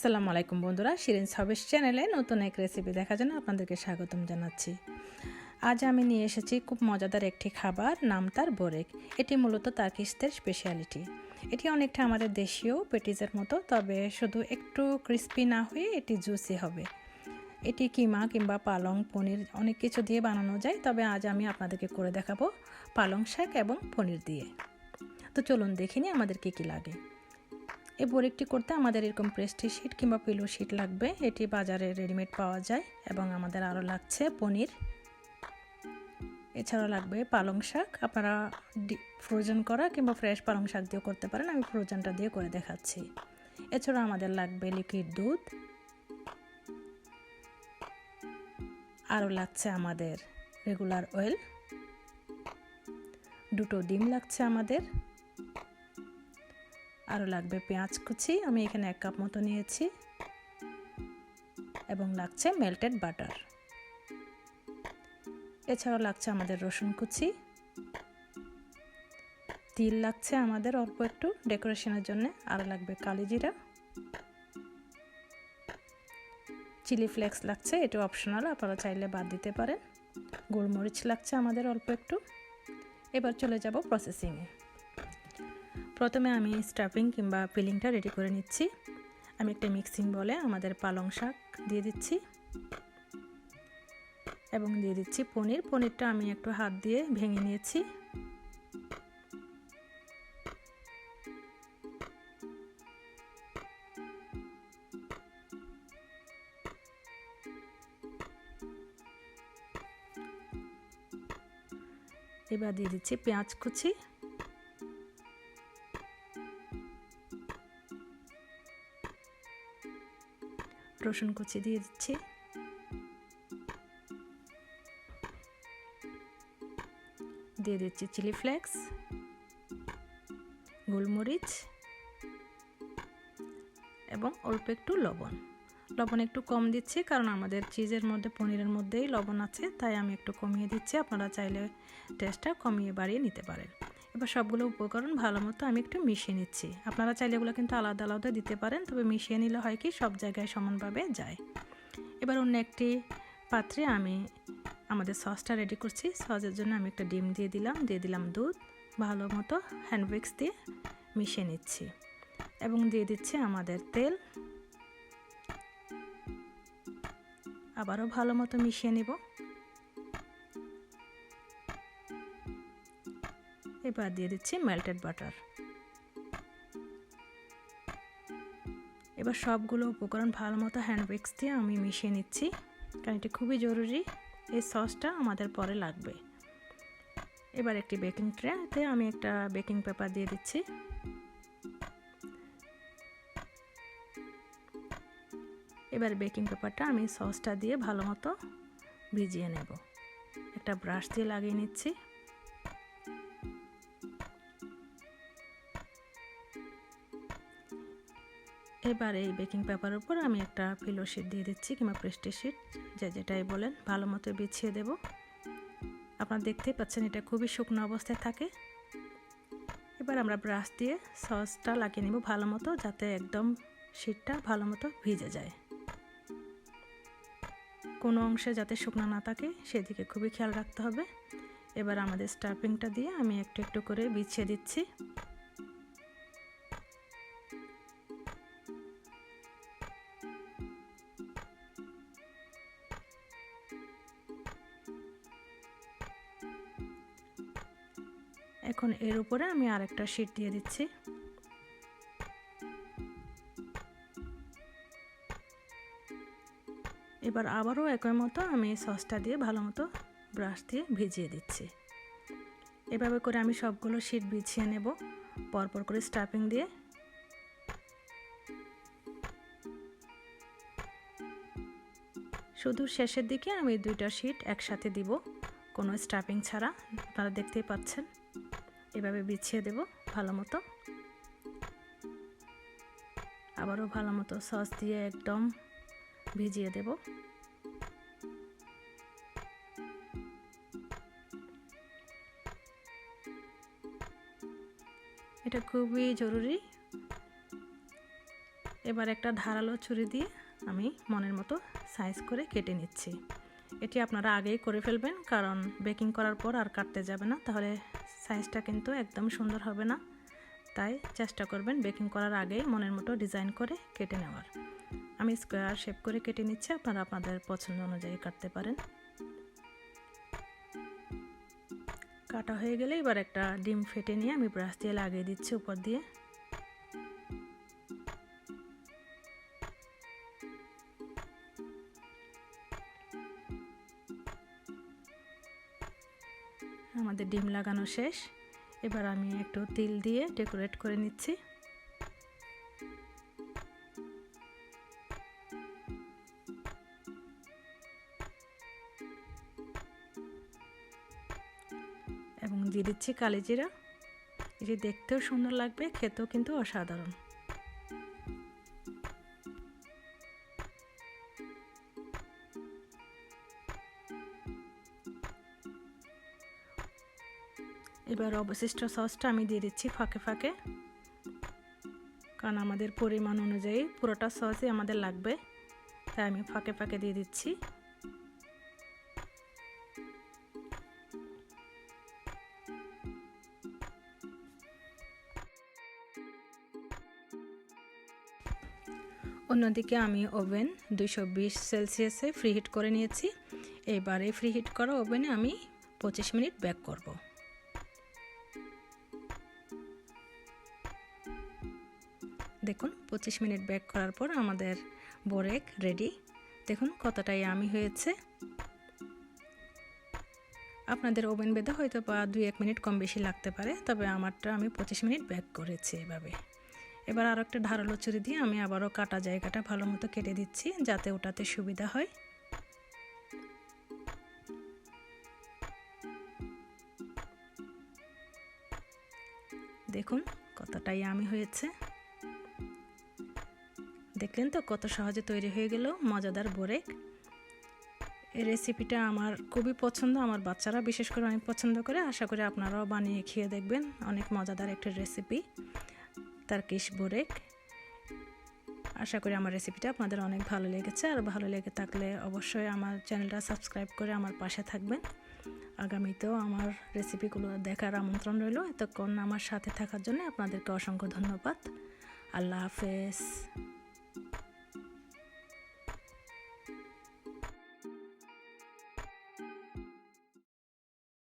আসসালামু আলাইকুম বন্ধুরা, শিরিন হবিস চ্যানেলে নতুন এক রেসিপি দেখার জন্য আপনাদেরকে স্বাগতম জানাচ্ছি। আজ আমি নিয়ে এসেছি খুব মজাদার একটি খাবার, নাম তার বোরেক। এটি মূলত তার্কিশদের স্পেশালিটি। এটি অনেকটা আমাদের দেশীয় পেটিজের মতো, তবে শুধু একটু ক্রিস্পি না হয়ে এটি জুসি হবে। এটি কিমা কিংবা পালং, পনির অনেক কিছু দিয়ে বানানো যায়, তবে আজ আমি আপনাদেরকে করে দেখাবো পালং শাক এবং পনির দিয়ে। তো চলুন দেখে নিই আমাদের কী কী লাগে। এই বোরেকটি করতে আমাদের এরকম পেস্ট্রি শিট কিংবা পিলো শিট লাগবে। এটি বাজারে রেডিমেড পাওয়া যায়। এবং আমাদের আরও লাগছে পনির, এছাড়াও লাগবে পালং শাক। আপনারা ফ্রোজেন করা কিংবা ফ্রেশ পালং শাক দিয়েও করতে পারেন, আমি ফ্রোজেনটা দিয়ে করে দেখাচ্ছি। এছাড়াও আমাদের লাগবে লিকুইড দুধ, আরও লাগছে আমাদের রেগুলার অয়েল, দুটো ডিম লাগছে আমাদের, আরও লাগবে পেঁয়াজ কুচি, আমি এখানে 1 কাপ মতো নিয়েছি, এবং লাগছে মেল্টেড বাটার। এছাড়াও লাগছে আমাদের রসুন কুচি, তিল লাগছে আমাদের অল্প একটু ডেকোরেশনের জন্য, আরও লাগবে কালি জিরা, চিলি ফ্লেক্স লাগছে, এটা অপশনাল, আপনারা চাইলে বাদ দিতে পারেন, গোলমরিচ লাগছে আমাদের অল্প একটু। এবার চলে যাব প্রসেসিংয়ে। প্রথমে আমি স্টাফিং কিংবা ফিলিংটা রেডি করে নিচ্ছি। আমি একটা মিক্সিং বলে আমাদের পালং শাক দিয়ে দিচ্ছি এবং দিয়ে দিচ্ছি পনির। পনিরটা আমি একটু হাত দিয়ে ভেঙে নিয়েছি। এবার দিয়ে দিচ্ছি পেঁয়াজ কুচি, রসুন কুচি দিয়ে দিচ্ছি, দিয়ে দিচ্ছি চিলি ফ্লেক্স, গোলমরিচ এবং অল্প একটু লবণ। লবণ একটু কম দিচ্ছি কারণ আমাদের চিজের মধ্যে, পনিরের মধ্যেই লবণ আছে, তাই আমি একটু কমিয়ে দিচ্ছি। আপনারা চাইলে টেস্টটা কমিয়ে বাড়িয়ে নিতে পারেন। এবার সবগুলো উপকরণ ভালো মতো আমি একটু মিশিয়ে নিচ্ছি। আপনারা চাইলে এগুলো কিন্তু আলাদা আলাদা দিতে পারেন, তবে মিশিয়ে নিলে হয় কি সব জায়গায় সমানভাবে যায়। এবার অন্য একটি পাত্রে আমি আমাদের সসটা রেডি করছি। সসের জন্য আমি একটা ডিম দিয়ে দিলাম দুধ, ভালো মতো হ্যান্ড উইক্স দিয়ে মিশিয়ে নিচ্ছি এবং দিয়ে দিচ্ছি আমাদের তেল, আবারও ভালো মতো মিশিয়ে নিব। এবার দিয়ে দিচ্ছি মেল্টেড বাটার। এবার সবগুলো উপকরণ ভালো মতো হ্যান্ড উইক্স দিয়ে আমি মিশিয়ে নিচ্ছি, কারণ এটি খুবই জরুরি, এই সসটা আমাদের পরে লাগবে। এবার একটি বেকিং ট্রেতে আমি একটা বেকিং পেপার দিয়ে দিচ্ছি। এবার বেকিং পেপারটা আমি সসটা দিয়ে ভালো মতো ভিজিয়ে নেব। একটা ব্রাশ দিয়ে লাগিয়ে নিচ্ছি। এবার এই বেকিং পেপারের উপর আমি একটা পিলো শিট দিয়ে দিচ্ছি কিংবা পেস্ট্রি শিট, যেটাই বলেন, ভালো মতো বিছিয়ে দেব। আপনারা দেখতেই পাচ্ছেন এটা খুবই শুকনো অবস্থায় থাকে। এবার আমরা ব্রাশ দিয়ে সসটা লাগিয়ে নেব ভালো মতো, যাতে একদম শিটটা ভালো মতো ভিজে যায়। কোনো অংশে যাতে শুকনো না থাকে সেদিকে খুবই খেয়াল রাখতে হবে। এবার আমাদের স্টাফিংটা দিয়ে আমি একটু একটু করে বিছিয়ে দিচ্ছি। এখন এর উপরে আমি আরেকটা শিট দিয়ে দিচ্ছি। এবার আবারও একই মতো আমি সসটা দিয়ে ভালো মতো ব্রাশ দিয়ে ভিজিয়ে দিচ্ছি। এভাবে করে আমি সবগুলো শিট বিছিয়ে নেব পরপর করে স্টাফিং দিয়ে। শুধু শেষের দিকে আমি 2টা শিট একসাথে দিব, কোনো স্টাফিং ছাড়া। আপনারা দেখতেই পাচ্ছেন, এভাবে বিছিয়ে দেব ভালো মতো। আবারও ভালো মতো সস দিয়ে একদম ভিজিয়ে দেব। এটা খুবই জরুরি, এবার একটা ধারালো ছুরি দিয়ে আমি মনের মতো সাইজ করে কেটে নিচ্ছি। এটি আপনারা আগেই করে ফেলবেন, কারণ বেকিং করার পর আর কাটতে যাবে না, তাহলে সাইজটা কিন্তু একদম সুন্দর হবে না। তাই চেষ্টা করবেন বেকিং করার আগেই মনের মতো ডিজাইন করে কেটে নেওয়ার। আমি স্কোয়ার শেপ করে কেটে নিচ্ছি, আপনারা আপনাদের পছন্দ অনুযায়ী কাটতে পারেন। কাটা হয়ে গেলে এবার একটা ডিম ফেটে নিয়ে আমি ব্রাশ দিয়ে লাগিয়ে দিচ্ছি উপর দিয়ে। আমাদের ডিম লাগানো শেষ। এবার আমি একটু তিল দিয়ে ডেকোরেট করে নিচ্ছি। এবং দিয়ে দিচ্ছি কালি জিরা। এটি দেখতেও সুন্দর লাগবে, খেতেও কিন্তু অসাধারণ। এবার অবশিষ্ট সসটা আমি দিয়ে দিচ্ছি ফাঁকে ফাঁকে, কারণ আমাদের পরিমাণ অনুযায়ী পুরোটা সসই আমাদের লাগবে, তাই আমি ফাঁকে ফাঁকে দিয়ে দিচ্ছি। অন্যদিকে আমি ওভেন 220 সেলসিয়াসে ফ্রিহিট করে নিয়েছি। এবার এই ফ্রিহিট করা ওভেনে আমি 25 মিনিট বেক করব। দেখুন 25 মিনিট বেক করার পর আমাদের বোরেক রেডি। দেখুন কতটাই ইয়ামি হয়েছে। আপনাদের ওভেন বেঁধে হয়তো বা 2-1 মিনিট কম বেশি লাগতে পারে, তবে আমারটা আমি 25 মিনিট বেক করেছি এভাবে। এবার আর একটা ধারালো ছুরি দিয়ে আমি আবারও কাটা জায়গাটা ভালো মতো কেটে দিচ্ছি, যাতে ওটাতে সুবিধা হয়। দেখুন কতটা ইয়ামি হয়েছে। দেখলেন তো কত সহজে তৈরি হয়ে গেল মজাদার বোরেক। এই রেসিপিটা আমার খুবই পছন্দ, আমার বাচ্চারা বিশেষ করে অনেক পছন্দ করে। আশা করি আপনারাও বানিয়ে খেয়ে দেখবেন, অনেক মজাদার একটা রেসিপি টার্কিশ বোরেক। আশা করি আমার রেসিপিটা আপনাদের অনেক ভালো লেগেছে, আর ভালো লেগে থাকলে অবশ্যই আমার চ্যানেলটা সাবস্ক্রাইব করে আমার পাশে থাকবেন। আগামীতেও আমার রেসিপিগুলো দেখার আমন্ত্রণ রইল। এতক্ষণ আমার সাথে থাকার জন্য আপনাদেরকে অসংখ্য ধন্যবাদ। আল্লাহ হাফেজ।